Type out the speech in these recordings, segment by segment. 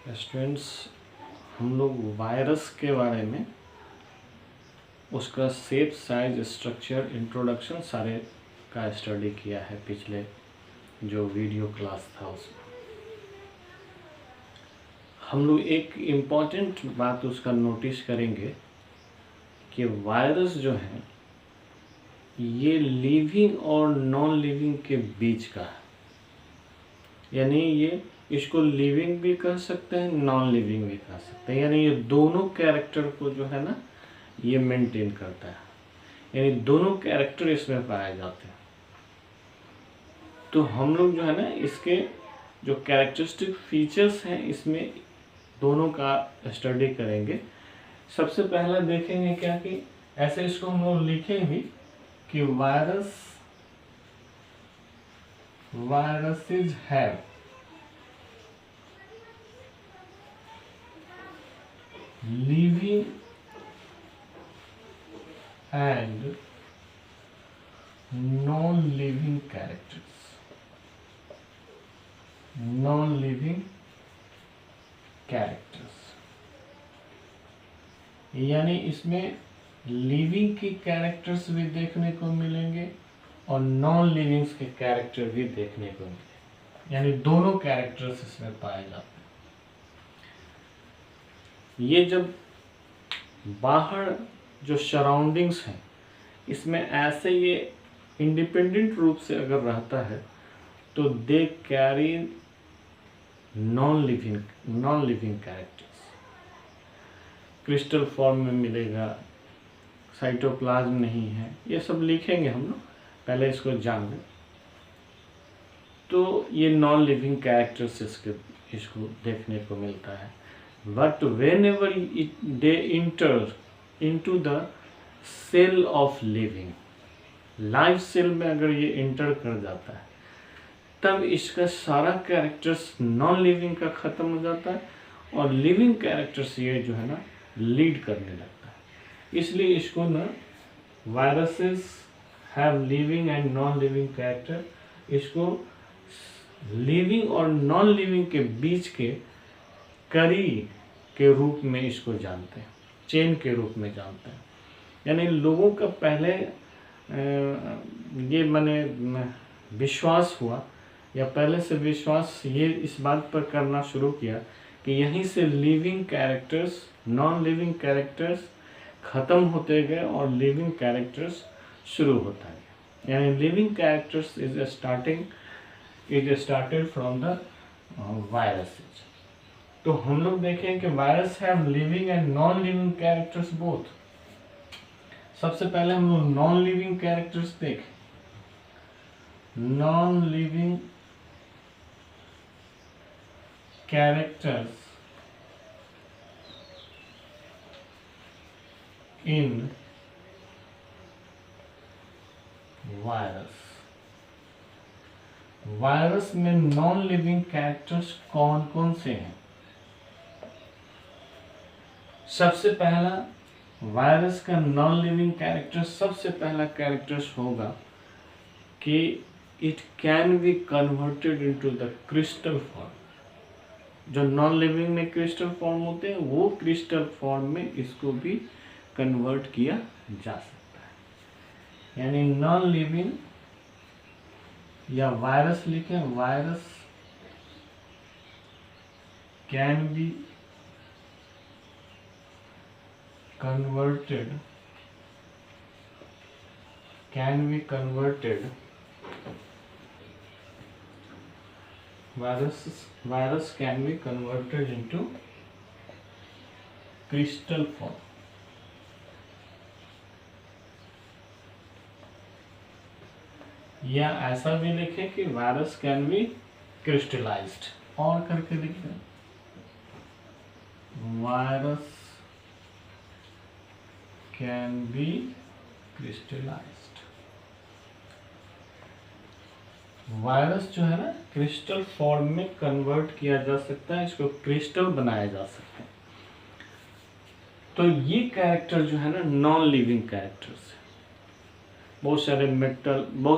Students, हम लोग virus के बारे में उसका शेप, साइज, स्ट्रक्चर, इंट्रोडक्शन सारे का स्टडी किया है पिछले जो वीडियो क्लास था उसमें। हम लोग एक इम्पॉर्टेंट बात उसका नोटिस करेंगे कि वायरस जो है ये लिविंग और नॉन लिविंग के बीच का है। यानी ये इसको लिविंग भी कह सकते हैं, नॉन लिविंग भी कह सकते हैं। यानी ये दोनों कैरेक्टर को जो है ना ये मेंटेन करता है, यानी दोनों कैरेक्टर इसमें पाए जाते हैं। तो हम लोग जो है ना इसके जो कैरेक्टरिस्टिक फीचर्स हैं इसमें दोनों का स्टडी करेंगे। सबसे पहला देखेंगे क्या कि ऐसे इसको हम लोग लिखेंगे कि viruses have living and non-living characters। non-living characters यानी इसमें लिविंग की कैरेक्टर्स भी देखने को मिलेंगे और नॉन लिविंग्स के कैरेक्टर भी देखने को मिलेंगे, यानी दोनों कैरेक्टर्स इसमें पाए जाते हैं। ये जब बाहर जो सराउंडिंग्स हैं इसमें ऐसे ये इंडिपेंडेंट रूप से अगर रहता है तो they carry non living characters. Crystal form में मिलेगा, साइटोप्लाज्म नहीं है, ये सब लिखेंगे हम लोग, पहले इसको जान लें। तो ये नॉन लिविंग कैरेक्टर्स इसको देखने को मिलता है। But whenever they enter into the cell of living, live cell में अगर ये इंटर कर जाता है तब इसका सारा कैरेक्टर्स नॉन लिविंग का ख़त्म हो जाता है और लिविंग कैरेक्टर्स ये जो है ना लीड करने लगता है। इसलिए इसको ना viruses have living and non living character, इसको लिविंग और नॉन लिविंग के बीच के कड़ी के रूप में इसको जानते हैं, चेन के रूप में जानते हैं। यानी लोगों का पहले ये माने विश्वास हुआ या पहले से विश्वास ये इस बात पर करना शुरू किया कि यहीं से living characters, non living characters ख़त्म होते गए और लिविंग कैरेक्टर्स शुरू होता गया। यानी living characters is started from the viruses. तो हम लोग देखें कि virus have living and non living characters both. सबसे पहले हम लोग नॉन लिविंग कैरेक्टर्स देखें। Non living characters in virus. Virus में नॉन लिविंग कैरेक्टर्स कौन कौन से हैं? सबसे पहला वायरस का नॉन लिविंग कैरेक्टर, सबसे पहला कैरेक्टर्स होगा कि it can be converted into the crystal form. जो नॉन लिविंग में क्रिस्टल फॉर्म होते हैं वो क्रिस्टल फॉर्म में इसको भी कन्वर्ट किया जा सकता है। यानी नॉन लिविंग या वायरस लिखें, virus can be converted virus can be converted into crystal form। या ऐसा भी लिखें कि वायरस कैन बी क्रिस्टलाइज्ड, और करके लिखें virus can be crystallized। Virus जो है ना क्रिस्टल फॉर्म में कन्वर्ट किया जा सकता है, इसको क्रिस्टल बनाया जा सकता है। तो ये कैरेक्टर जो है ना नॉन लिविंग कैरेक्टर्स है। बहुत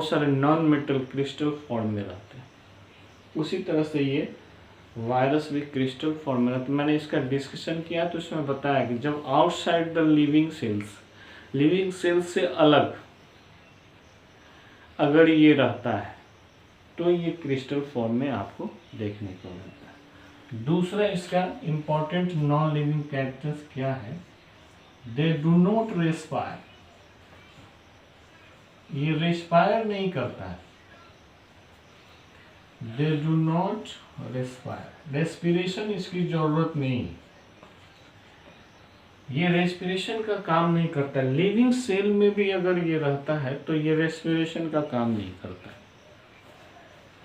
सारे नॉन मेटल क्रिस्टल फॉर्म में रहते हैं। उसी तरह से ये वायरस भी क्रिस्टल फॉर्म में, तो मैंने इसका डिस्कशन किया तो इसमें बताया कि जब आउटसाइड द लिविंग सेल्स से अलग अगर ये रहता है तो ये क्रिस्टल फॉर्म में आपको देखने को मिलता है। दूसरा इसका इंपॉर्टेंट नॉन लिविंग कैरेक्टर्स क्या है, दे डू नॉट रेस्पायर, ये रेस्पायर नहीं करता है, they do not respire, respiration इसकी जरूरत नहीं, ये रेस्पिरेशन का काम नहीं करता। लिविंग सेल में भी अगर ये रहता है तो ये रेस्पिरेशन का काम नहीं करता है।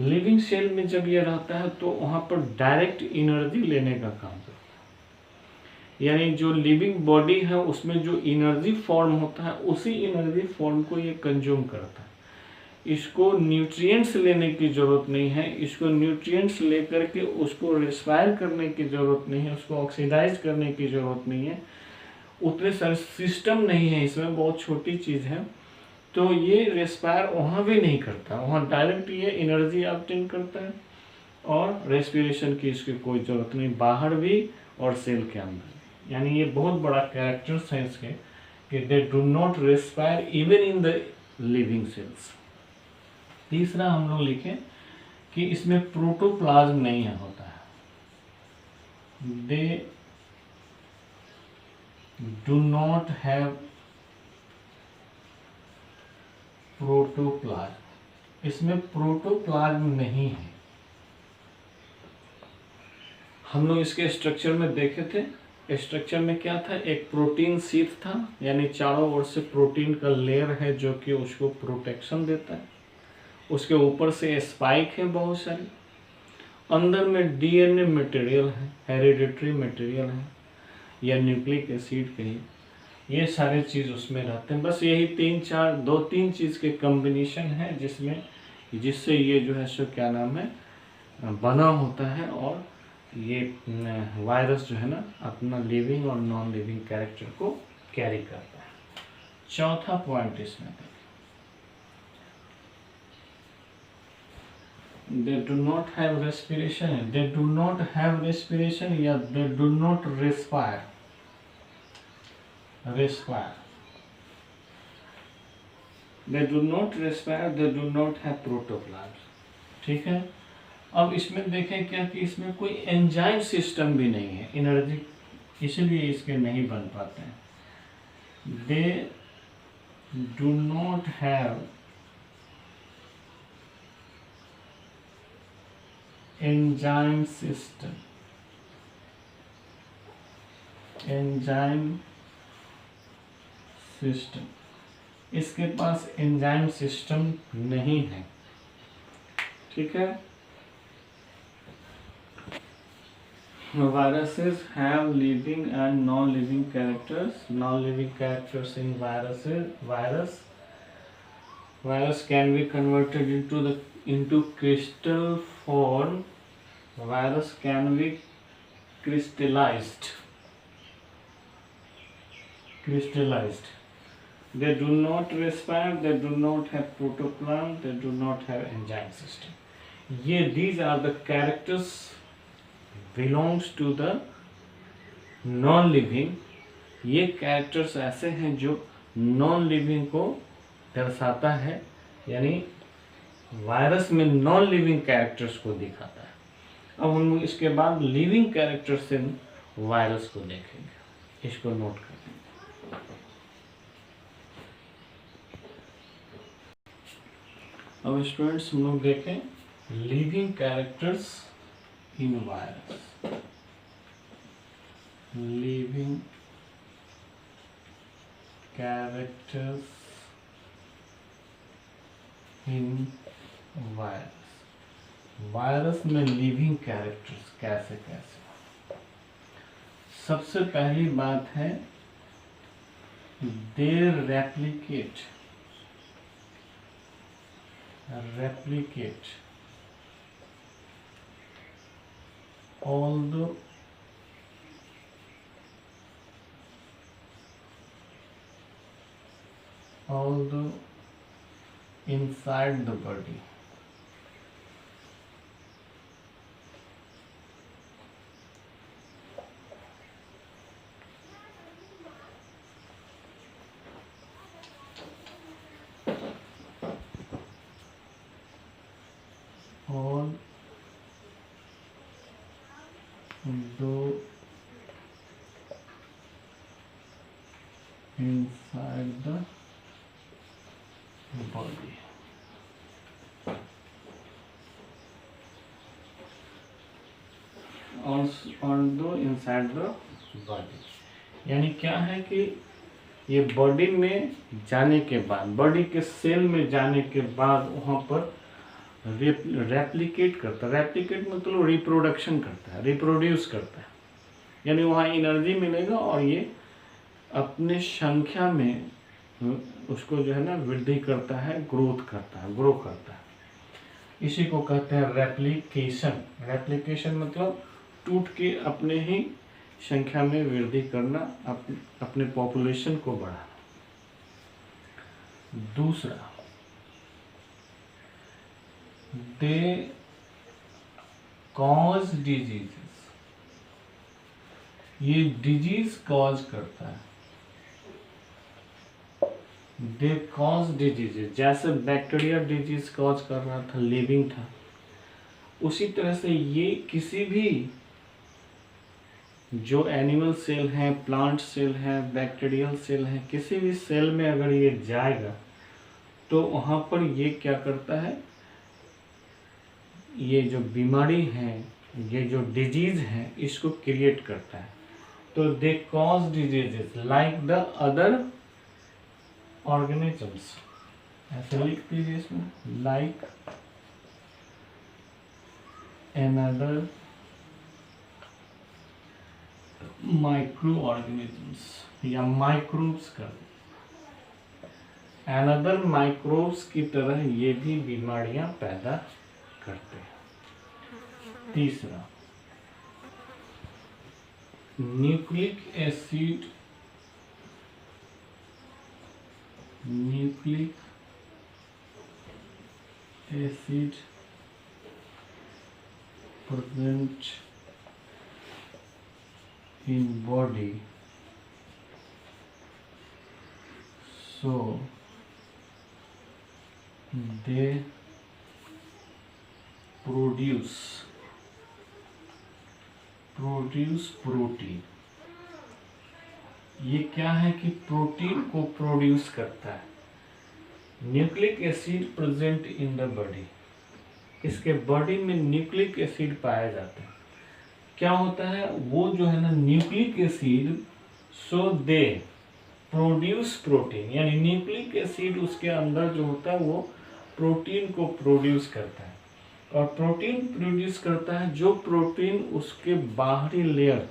लिविंग सेल में जब ये रहता है तो वहां पर डायरेक्ट एनर्जी लेने का काम करता है, यानी जो लिविंग बॉडी है उसमें जो एनर्जी फॉर्म होता है उसी एनर्जी फॉर्म को ये कंज्यूम करता है। इसको न्यूट्रिएंट्स लेने की जरूरत नहीं है, इसको न्यूट्रिएंट्स लेकर के उसको रेस्पायर करने की जरूरत नहीं है, उसको ऑक्सीडाइज करने की जरूरत नहीं है, उतने सारे सिस्टम नहीं है इसमें, बहुत छोटी चीज़ है। तो ये रेस्पायर वहाँ भी नहीं करता, वहाँ डायरेक्ट ये एनर्जी ऑब्टेन करता है और रेस्पिरेशन की इसकी कोई ज़रूरत नहीं, बाहर भी और सेल के अंदर भी। यानी ये बहुत बड़ा कैरेक्टर्स है इसके कि they do not respire even in the living cells. तीसरा हम लोग लिखें कि इसमें प्रोटोप्लाज्म नहीं होता है, दे do not have प्रोटोप्लाज्म, इसमें प्रोटोप्लाज्म नहीं है। हम लोग इसके स्ट्रक्चर में देखे थे, स्ट्रक्चर में क्या था, एक प्रोटीन शीट था, यानी चारों ओर से प्रोटीन का लेयर है जो कि उसको प्रोटेक्शन देता है, उसके ऊपर से स्पाइक है बहुत सारी, अंदर में डीएनए मटेरियल है, हेरिडिटरी मटेरियल है या न्यूक्लिक एसिड कहिए, ये सारे चीज़ उसमें रहते हैं। बस यही दो तीन चीज़ के कॉम्बिनेशन है जिससे ये जो है सो क्या नाम है बना होता है, और ये वायरस जो है ना अपना लिविंग और नॉन लिविंग कैरेक्टर को कैरी करता है। चौथा पॉइंट इसमें, they do not have respiration, they do not have respiration या they do not respire, they do not respire, they do not have protoplasm। ठीक है, अब इसमें देखें क्या कि इसमें कोई एंजाइम सिस्टम भी नहीं है, एनर्जी इसलिए इसके नहीं बन पाते हैं। they do not have enzyme system, इसके पास एंजाइम सिस्टम नहीं है। ठीक है, viruses have living and non-living characters. Non-living characters in virus can be converted into crystal form. Virus can be crystallized. They do not respire, they do not have protoplasm, they do not have enzyme system. These are the characters belongs to the non-living। ये characters ऐसे हैं जो non-living को दर्शाता है, यानी virus में non-living characters को दिखाता है। अब हम इसके बाद लिविंग कैरेक्टर से वायरस को देखेंगे, इसको नोट कर लेंगे। अब स्टूडेंट्स हम लोग देखें living characters in virus. Living characters in virus. Virus में लिविंग कैरेक्टर्स कैसे कैसे। सबसे पहली बात है देर replicate although inside the body। और दो inside the body. Although inside the body, यानी क्या है कि ये बॉडी में जाने के बाद, बॉडी के सेल में जाने के बाद वहाँ पर रेप्लिकेट करता है। रेप्लिकेट मतलब रिप्रोडक्शन करता है, रिप्रोड्यूस करता है, यानी वहाँ एनर्जी मिलेगा और ये अपने संख्या में उसको जो है ना वृद्धि करता है, ग्रोथ करता है, ग्रो करता है। इसी को कहते हैं रेप्लिकेशन। रेप्लिकेशन मतलब टूट के अपने ही संख्या में वृद्धि करना, अपने पॉपुलेशन को बढ़ाना। दूसरा, दे कॉज डिजीजेस, ये डिजीज कॉज करता है। दे कॉज डिजीजेस, जैसे बैक्टीरिया डिजीज कॉज कर रहा था, लिविंग था, उसी तरह से ये किसी भी जो एनिमल सेल है, प्लांट सेल है, बैक्टीरियल सेल है, किसी भी सेल में अगर ये जाएगा तो वहाँ पर ये क्या करता है, ये जो बीमारी है, ये जो डिजीज है, इसको क्रिएट करता है। तो they cause diseases like the other organisms, ऐसे लिख दीजिए इसमें, लाइक another माइक्रो ऑर्गेनिजम्स या माइक्रोब्स कर, अनदर माइक्रोब्स की तरह ये भी बीमारियां पैदा करते हैं। तीसरा, nucleic acid, nucleic acid present in body, so they produce protein. ये क्या है कि प्रोटीन को प्रोड्यूस करता है। Nucleic acid present in the body, इसके बॉडी में न्यूक्लिक एसिड पाया जाता है। क्या होता है, वो जो है ना nucleic acid, so they produce protein, यानी न्यूक्लिक एसिड उसके अंदर जो होता है वो प्रोटीन को प्रोड्यूस करता है। और प्रोटीन प्रोड्यूस करता है, जो प्रोटीन उसके बाहरी लेयर,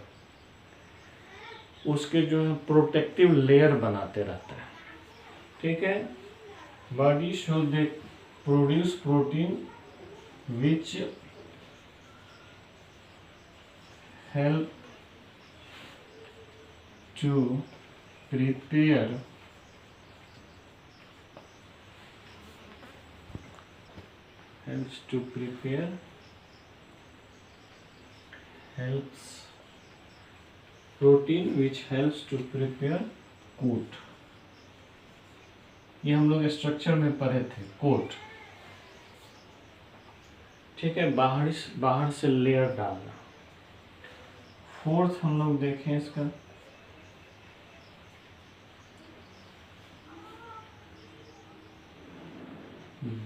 उसके जो है प्रोटेक्टिव लेयर बनाते रहता है। ठीक है, body show they produce protein which help to prepare protein which helps to prepare coat। ये हम लोग स्ट्रक्चर में पढ़े थे, कोट। ठीक है, बाहर से लेयर डालना। फोर्थ हम लोग देखें इसका,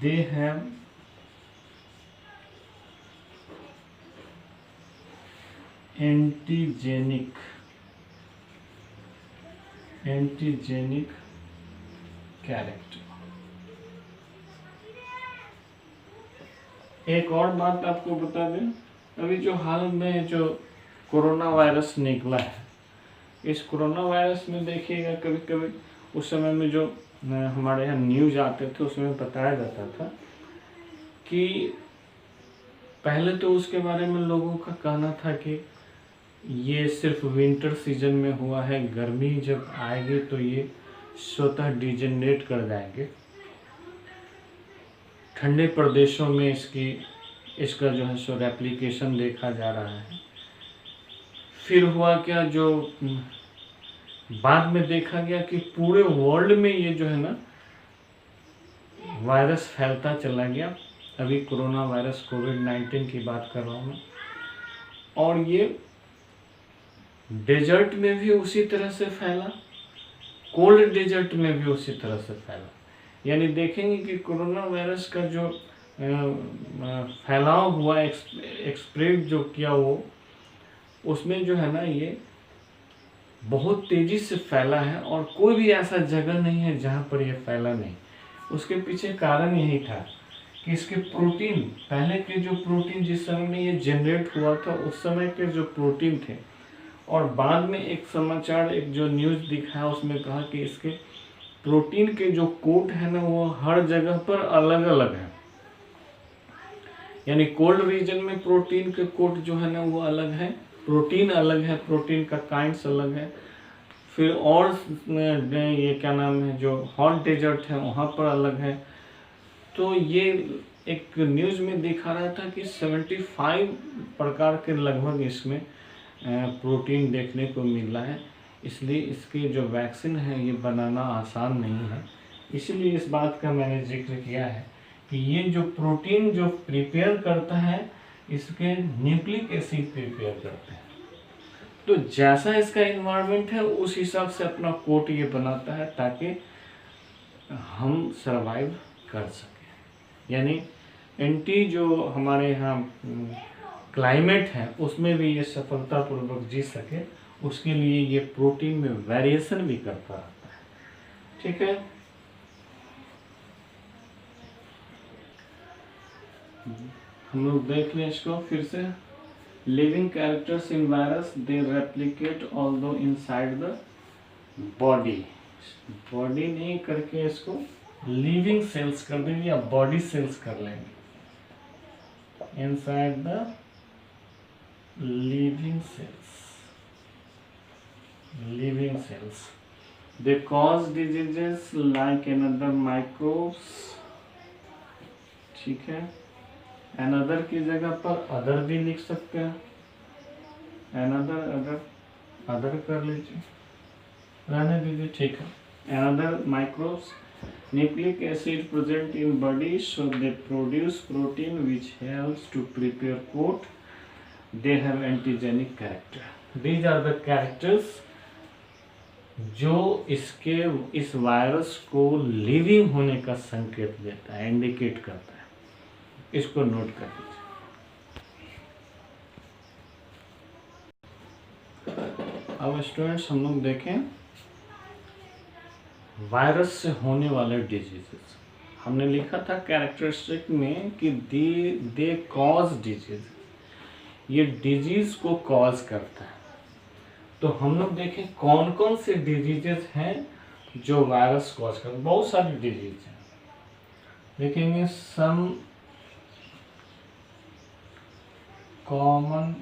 दे हैव एंटीजेनिक कैरेक्टर। एक और बात आपको बता दें, अभी जो हाल में जो कोरोना वायरस निकला है, इस कोरोना वायरस में देखिएगा कभी कभी उस समय में जो हमारे यहाँ न्यूज आते थे उसमें बताया जाता था कि पहले तो उसके बारे में लोगों का कहना था कि ये सिर्फ विंटर सीजन में हुआ है, गर्मी जब आएगी तो ये स्वतः डिजेनरेट कर जाएंगे। ठंडे प्रदेशों में इसका जो है सो रेप्लिकेशन देखा जा रहा है। फिर हुआ क्या, जो बाद में देखा गया कि पूरे वर्ल्ड में ये जो है ना वायरस फैलता चला गया अभी कोरोना वायरस कोविड-19 की बात कर रहा हूँ मैं, और ये डेजर्ट में भी उसी तरह से फैला, कोल्ड डेजर्ट में भी उसी तरह से फैला। यानी देखेंगे कि कोरोना वायरस का जो फैलाव हुआ, एक्सप्रेड जो किया, वो उसमें जो है ना ये बहुत तेज़ी से फैला है, और कोई भी ऐसा जगह नहीं है जहाँ पर ये फैला नहीं। उसके पीछे कारण यही था कि इसके प्रोटीन, पहले के जो प्रोटीन जिस समय में ये जनरेट हुआ था उस समय के जो प्रोटीन थे, और बाद में एक समाचार, एक जो न्यूज़ दिखाया उसमें कहा कि इसके प्रोटीन के जो कोट है ना वो हर जगह पर अलग अलग है। यानी कोल्ड रीजन में प्रोटीन के कोट जो है ना वो अलग है, प्रोटीन अलग है, प्रोटीन का काइंड्स अलग है। फिर और ये क्या नाम है, जो हॉट डेजर्ट है वहाँ पर अलग है। तो ये एक न्यूज़ में दिखा रहा था कि 75 प्रकार के लगभग इसमें प्रोटीन देखने को मिल रहा है। इसलिए इसकी जो वैक्सीन है ये बनाना आसान नहीं है। इसलिए इस बात का मैंने जिक्र किया है कि ये जो प्रोटीन जो प्रिपेयर करता है, इसके न्यूक्लिक एसिड प्रिपेयर करते हैं। तो जैसा इसका इन्वायरमेंट है उस हिसाब से अपना कोट ये बनाता है ताकि हम सरवाइव कर सकें। यानी एंटी जो हमारे यहाँ क्लाइमेट है उसमें भी ये सफलतापूर्वक जी सके, उसके लिए ये प्रोटीन में वेरिएशन भी करता रहता है। ठीक है, हम लोग देख लें इसको फिर से। Living characters in virus, they replicate although inside the body. Body नहीं करके इसको लिविंग सेल्स कर देंगे या बॉडी सेल्स कर लेंगे। Inside the living cells they cause diseases like another microbes। ठीक है, another की जगह पर other भी लिख सकते हैं, another other कर लीजिए, रहने दीजिए। ठीक है, another microbes, nucleic acid present in body, so they produce protein which helps to prepare coat। They have antigenic character। These are the characters जो इसके इस वायरस को लिविंग होने का संकेत देता है, इंडिकेट करता है। इसको नोट कर लीजिए। अब स्टूडेंट्स हम लोग देखें वायरस से होने वाले डिजीजेस। हमने लिखा था कैरेक्टरिस्टिक में कि दे कॉज डिजीज, ये डिजीज को कॉज करता है। तो हम लोग देखें कौन कौन से डिजीजेस हैं जो वायरस कॉज करते हैं। बहुत सारी डिजीज हैं, देखेंगे सम कॉमन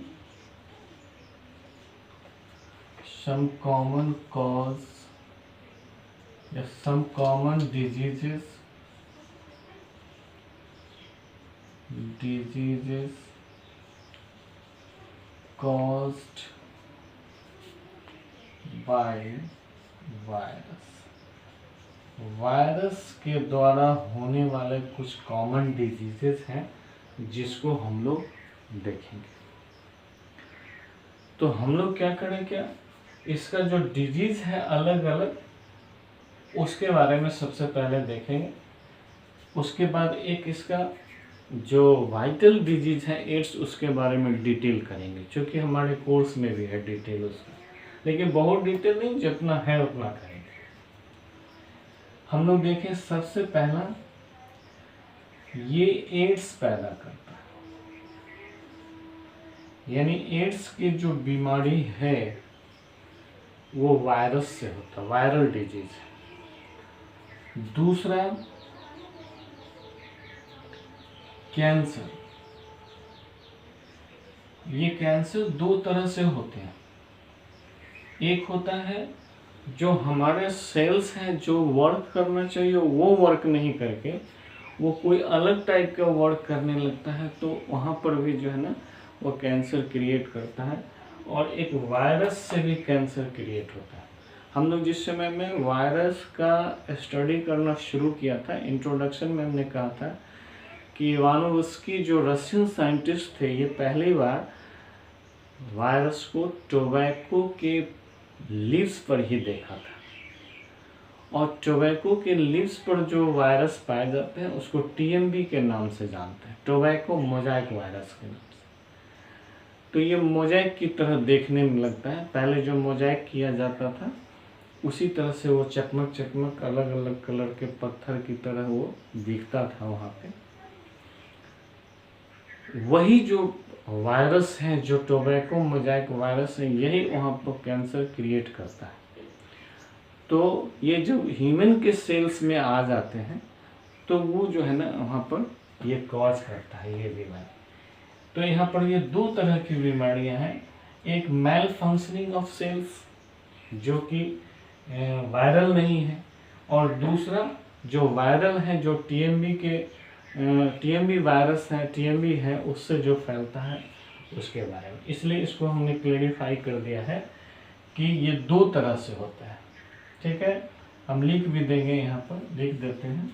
कॉज या some common diseases caused by virus। Virus के द्वारा होने वाले कुछ कॉमन डिजीजेस हैं जिसको हम लोग देखेंगे। तो हम लोग क्या करें, क्या इसका जो डिजीज है अलग अलग, उसके बारे में सबसे पहले देखेंगे। उसके बाद एक इसका जो वाइटल डिजीज है एड्स, उसके बारे में डिटेल करेंगे, क्योंकि हमारे कोर्स में भी है डिटेल उसका, लेकिन बहुत डिटेल नहीं, जितना है उतना करेंगे। हम लोग देखें सबसे पहला, ये एड्स पैदा करता है। यानी एड्स की जो बीमारी है वो वायरस से होता है, वायरल डिजीज है। दूसरा कैंसर। ये कैंसर दो तरह से होते हैं। एक होता है जो हमारे सेल्स हैं जो वर्क करना चाहिए वो वर्क नहीं करके वो कोई अलग टाइप का वर्क करने लगता है, तो वहाँ पर भी जो है ना वो कैंसर क्रिएट करता है। और एक वायरस से भी कैंसर क्रिएट होता है। हम लोग जिस समय में वायरस का स्टडी करना शुरू किया था, इंट्रोडक्शन में हमने कहा था कि इवानोव्स्की जो रशियन साइंटिस्ट थे, ये पहली बार वायरस को टोबैको के लीव्स पर ही देखा था। और टोबैको के लीव्स पर जो वायरस पाए जाते हैं उसको टीएमबी के नाम से जानते हैं, टोबैको मोजाइक वायरस के नाम से। तो ये मोजाइक की तरह देखने में लगता है। पहले जो मोजाइक किया जाता था उसी तरह से वो चकमक चकमक अलग अलग कलर के पत्थर की तरह वो दिखता था वहाँ पे। वही जो वायरस है, जो टोबैको मोजाइक वायरस है, यही वहाँ पर कैंसर क्रिएट करता है। तो ये जब ह्यूमन के सेल्स में आ जाते हैं तो वो जो है ना वहाँ पर ये कॉज करता है ये बीमारी। तो यहाँ पर ये दो तरह की बीमारियाँ हैं, एक मैल फंक्शनिंग ऑफ सेल्स जो कि वायरल नहीं है, और दूसरा जो वायरल है, जो टीएमबी वायरस है, टीएमबी है, उससे जो फैलता है उसके बारे में। इसलिए इसको हमने क्लेरिफाई कर दिया है कि ये दो तरह से होता है। ठीक है, हम लिख भी देंगे, यहाँ पर लिख देते हैं।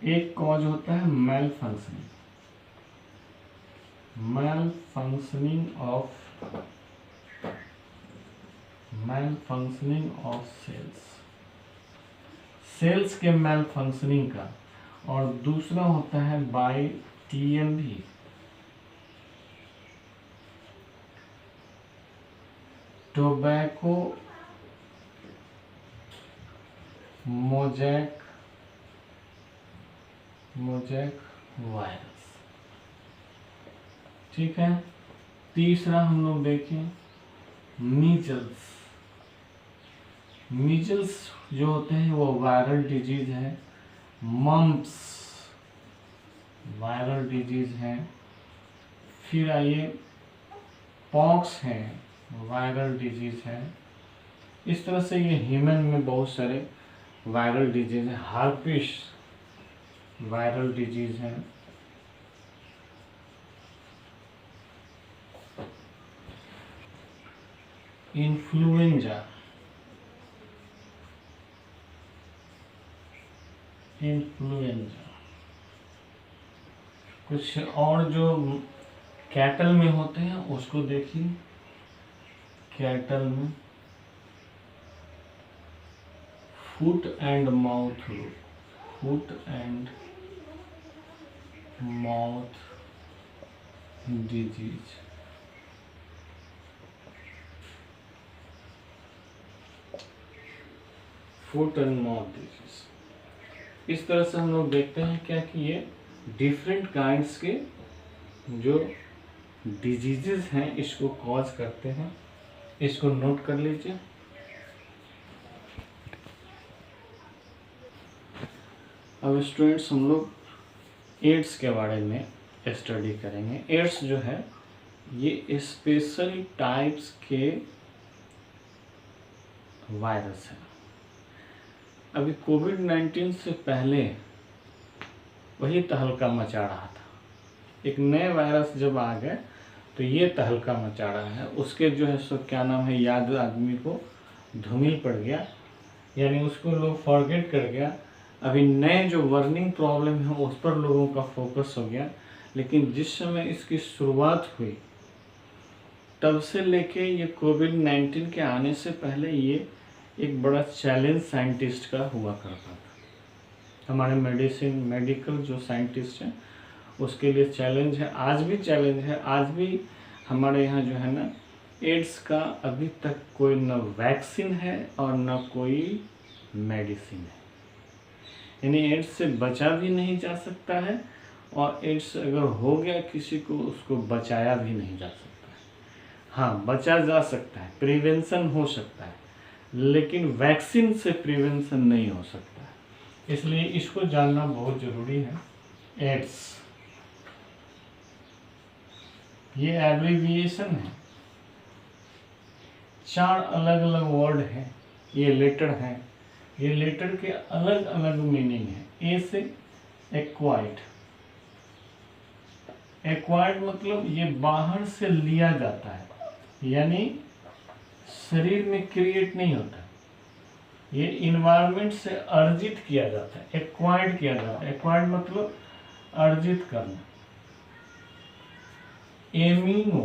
एक कॉज होता है मैल फंक्शनिंग ऑफ सेल्स के मैल फंक्शनिंग का, और दूसरा होता है by TMB, tobacco mosaic virus. ठीक है, तीसरा हम लोग देखें मीजल्स जो होते हैं वो वायरल डिजीज है, मम्प्स वायरल डिजीज है, फिर आइए पॉक्स है वायरल डिजीज है। इस तरह से ये ह्यूमन में बहुत सारे वायरल डिजीज है। हार्पिस वायरल डिजीज है, इन्फ्लुएंजा कुछ और जो कैटल में होते हैं उसको देखिए। कैटल में foot and mouth disease. Foot and mouth disease, इस तरह से हम लोग देखते हैं क्या कि ये डिफरेंट काइंड्स के जो डिजीजेस हैं इसको कॉज करते हैं। इसको नोट कर लीजिए। अब स्टूडेंट्स हम लोग एड्स के बारे में स्टडी करेंगे। एड्स जो है ये स्पेशल टाइप्स के वायरस है। अभी कोविड-19 से पहले वही तहलका मचा रहा था। एक नए वायरस जब आ गए तो ये तहलका मचा रहा है। उसके जो है सो क्या नाम है, याद आदमी को धूमिल पड़ गया, यानी उसको लोग फॉरगेट कर गया। अभी नए जो वर्निंग प्रॉब्लम है उस पर लोगों का फोकस हो गया। लेकिन जिस समय इसकी शुरुआत हुई तब से लेके ये कोविड-19 के आने से पहले ये एक बड़ा चैलेंज साइंटिस्ट का हुआ करता था। हमारे मेडिकल जो साइंटिस्ट हैं उसके लिए चैलेंज है, आज भी चैलेंज है। आज भी हमारे यहाँ जो है ना एड्स का अभी तक कोई न वैक्सीन है और न कोई मेडिसिन है, यानी एड्स से बचा भी नहीं जा सकता है, और एड्स अगर हो गया किसी को उसको बचाया भी नहीं जा सकता है। हाँ, बचा जा सकता है, प्रिवेंशन हो सकता है, लेकिन वैक्सीन से प्रिवेंशन नहीं हो सकता है। इसलिए इसको जानना बहुत ज़रूरी है। एड्स ये एब्रिविएशन है, 4 अलग अलग वर्ड हैं, ये लेटर हैं, ये लेटर के अलग अलग मीनिंग है। ए से एक्वाइड, एक्वाइड मतलब ये बाहर से लिया जाता है, यानी शरीर में क्रिएट नहीं होता, ये इन्वायरमेंट से अर्जित किया जाता है, एक्वायर्ड किया जाता है। एक्वायर्ड मतलब अर्जित करना, इम्यूनो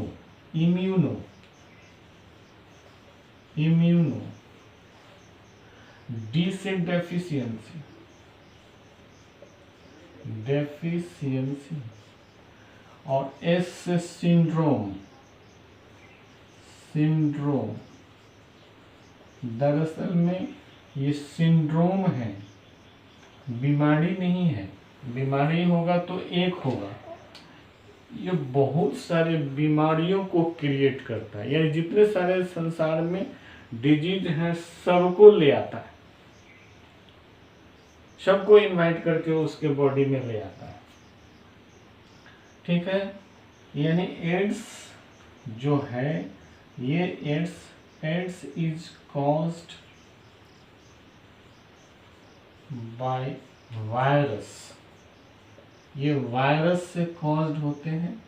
डी से डेफिशिएंसी और एस से सिंड्रोम। दरअसल में ये सिंड्रोम है, बीमारी नहीं है। बीमारी होगा तो एक होगा, ये बहुत सारे बीमारियों को क्रिएट करता है, यानी जितने सारे संसार में डिजीज हैं सबको ले आता है, सबको इनवाइट करके उसके बॉडी में ले आता है। ठीक है, यानी एड्स जो है ये AIDS is caused by virus. ये वायरस से कॉज्ड होते हैं।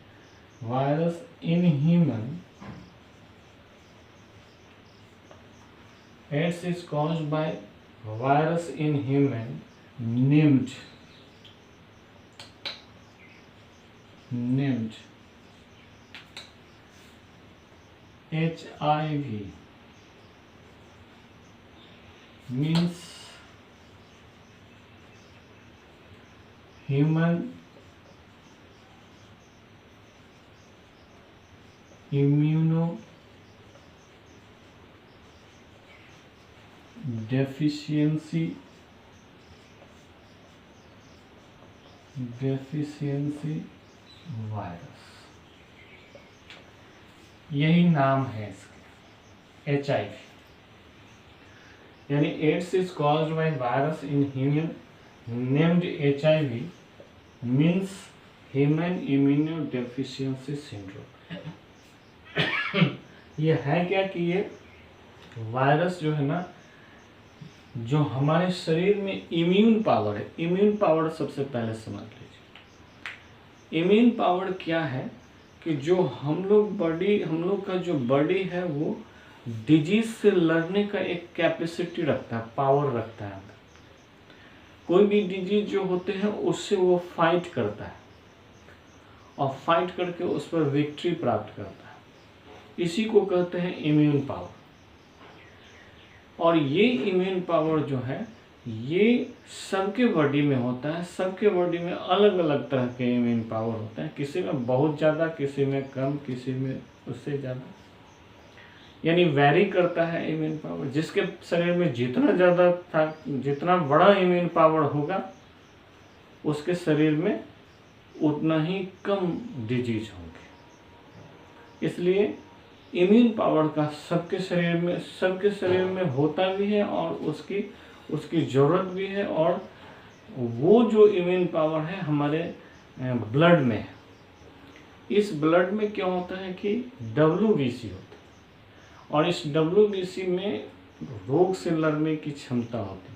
Virus in human, AIDS is caused by virus in human named HIV, means human immunodeficiency virus, यही नाम है इसके, HIV। यानी AIDS is caused by virus in human named HIV, means human immunodeficiency syndrome. ये है क्या कि ये वायरस जो है ना, जो हमारे शरीर में इम्यून पावर है, इम्यून पावर सबसे पहले समझ लीजिए। इम्यून पावर क्या है कि जो हम लोग का जो बॉडी है वो डिजीज से लड़ने का एक कैपेसिटी रखता है, पावर रखता है। कोई भी डिजीज जो होते हैं उससे वो फाइट करता है और फाइट करके उस पर विक्ट्री प्राप्त करता है, इसी को कहते हैं इम्यून पावर। और ये इम्यून पावर जो है ये सबके बॉडी में होता है, सबके बॉडी में अलग अलग तरह के इम्यून पावर होते हैं, किसी में बहुत ज़्यादा, किसी में कम, किसी में उससे ज़्यादा, यानी वैरी करता है इम्यून पावर। जिसके शरीर में जितना ज़्यादा था, जितना बड़ा इम्यून पावर होगा उसके शरीर में उतना ही कम डिजीज होंगे। इसलिए इम्यून पावर का सबके शरीर में होता भी है और उसकी ज़रूरत भी है। और वो जो इम्यून पावर है हमारे ब्लड में है। इस ब्लड में क्या होता है कि WBC होता है और इस WBC में रोग से लड़ने की क्षमता होती है।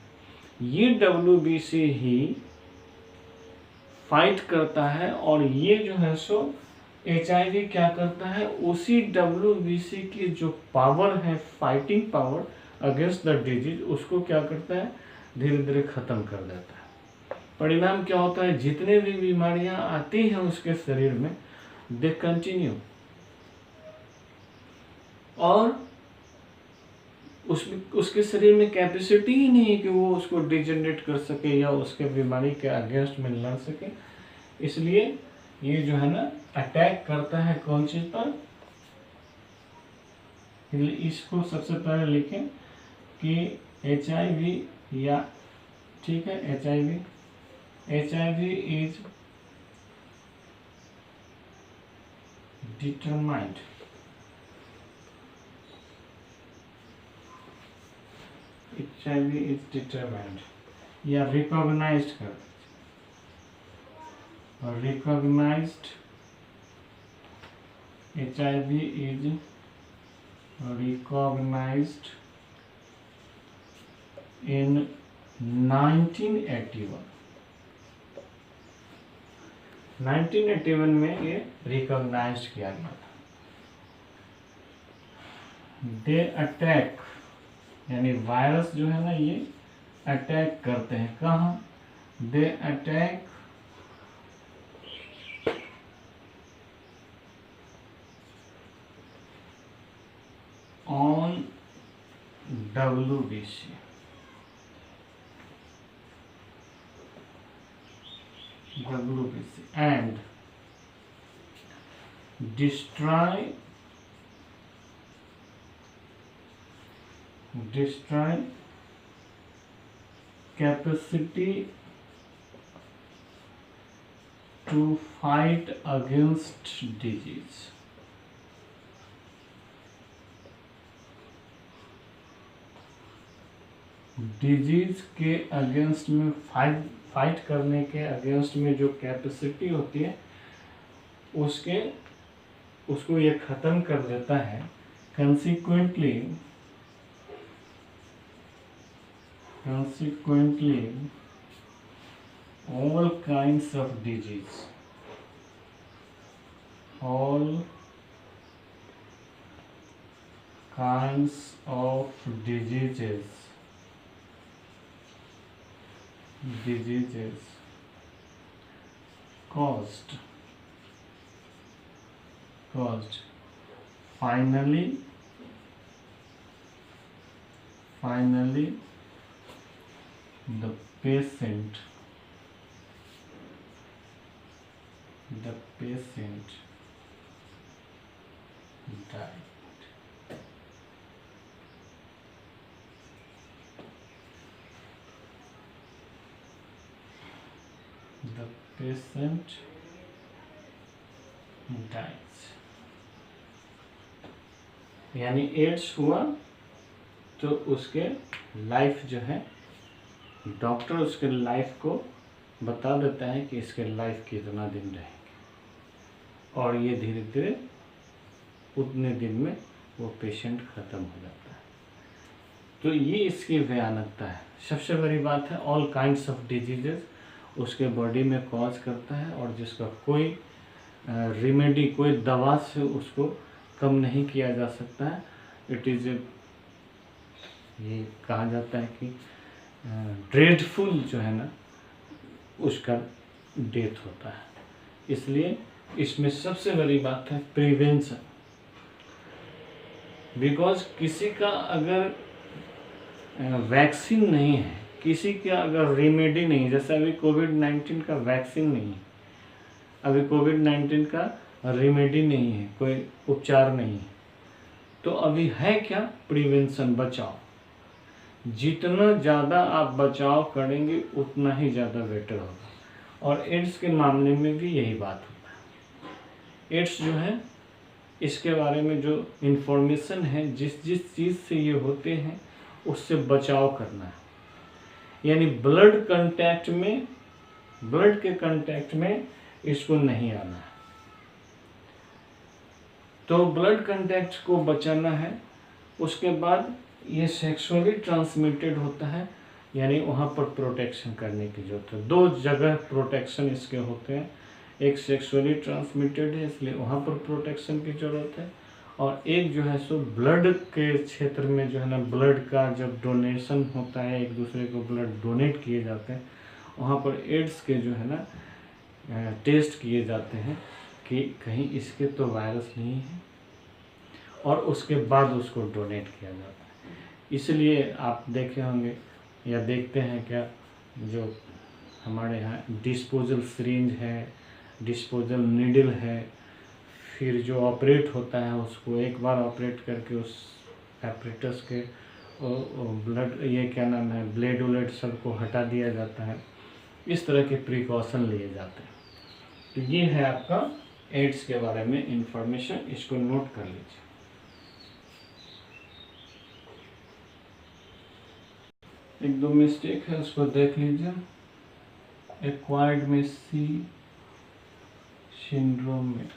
ये WBC ही फाइट करता है और ये जो है सो HIV क्या करता है, उसी WBC की जो पावर है, fighting power against the disease, उसको क्या करता है, धीरे धीरे खत्म कर देता है। परिणाम क्या होता है, जितने भी बीमारियां आती हैं उसके शरीर में, दे कंटिन्यू, और उसके शरीर में कैपेसिटी ही नहीं है कि वो उसको डिजेनरेट कर सके या उसके बीमारी के अगेंस्ट में लड़ सके। इसलिए ये जो है ना अटैक करता है कौन चीज पर, इसको सबसे पहले लिखें कि HIV या, ठीक है, HIV is determined, HIV is determined या रिकॉग्नाइज्ड कर, recognized, HIV is recognized in 1981। 1981 में ये रिकॉग्नाइज्ड किया गया था। दे अटैक, यानी वायरस जो है ना ये अटैक करते हैं, कहाँ, they attack WBC, and destroy capacity to fight against disease. Disease के अगेंस्ट में फाइट करने के अगेंस्ट में जो कैपेसिटी होती है उसको ये ख़त्म कर देता है. Consequently, all kinds of disease, diseases caused finally the patient died. The patient dies. यानी एड्स हुआ तो उसके लाइफ जो है, डॉक्टर उसके लाइफ को बता देता है कि इसके लाइफ कितना दिन रहेंगे, और ये धीरे धीरे उतने दिन में वो पेशेंट ख़त्म हो जाता है. तो ये इसकी भयानकता है. सबसे बड़ी बात है, ऑल काइंड्स ऑफ डिजीजेस उसके बॉडी में कॉज करता है, और जिसका कोई रेमेडी, कोई दवा से उसको कम नहीं किया जा सकता है. इट इज़ ये कहा जाता है कि ड्रेडफुल जो है ना, उसका डेथ होता है. इसलिए इसमें सबसे बड़ी बात है प्रिवेंशन. बिकॉज किसी का अगर वैक्सीन नहीं है, किसी का अगर रेमेडी नहीं, जैसे अभी कोविड-19 का वैक्सीन नहीं है, अभी कोविड-19 का रेमेडी नहीं है, कोई उपचार नहीं है, तो अभी है क्या? प्रिवेंशन, बचाव. जितना ज़्यादा आप बचाव करेंगे उतना ही ज़्यादा बेटर होगा. और एड्स के मामले में भी यही बात होता है. एड्स जो है, इसके बारे में जो इन्फॉर्मेशन है, जिस चीज़ से ये होते हैं उससे बचाव करना है. यानी ब्लड के कांटेक्ट में इसको नहीं आना है. तो ब्लड कांटेक्ट को बचाना है. उसके बाद ये सेक्सुअली ट्रांसमिटेड होता है, यानी वहाँ पर प्रोटेक्शन करने की जरूरत है. दो जगह प्रोटेक्शन इसके होते हैं. एक सेक्सुअली ट्रांसमिटेड है, इसलिए वहाँ पर प्रोटेक्शन की ज़रूरत है. और एक जो है सो ब्लड के क्षेत्र में जो है ना, ब्लड का जब डोनेशन होता है, एक दूसरे को ब्लड डोनेट किए जाते हैं, वहाँ पर एड्स के जो है ना टेस्ट किए जाते हैं कि कहीं इसके तो वायरस नहीं है, और उसके बाद उसको डोनेट किया जाता है. इसलिए आप देखे होंगे या देखते हैं क्या, जो हमारे यहाँ डिस्पोजल सिरिंज है, डिस्पोजल नीडल है, फिर जो ऑपरेट होता है उसको एक बार ऑपरेट करके उस एपरेटस के ब्लड, ये क्या नाम है, ब्लेड उलेड सब को हटा दिया जाता है. इस तरह के प्रिकॉशन लिए जाते हैं. तो ये है आपका एड्स के बारे में इंफॉर्मेशन. इसको नोट कर लीजिए. एक दो मिस्टेक है, उसको देख लीजिए. एक्वायर्ड मेसी सिंड्रोम में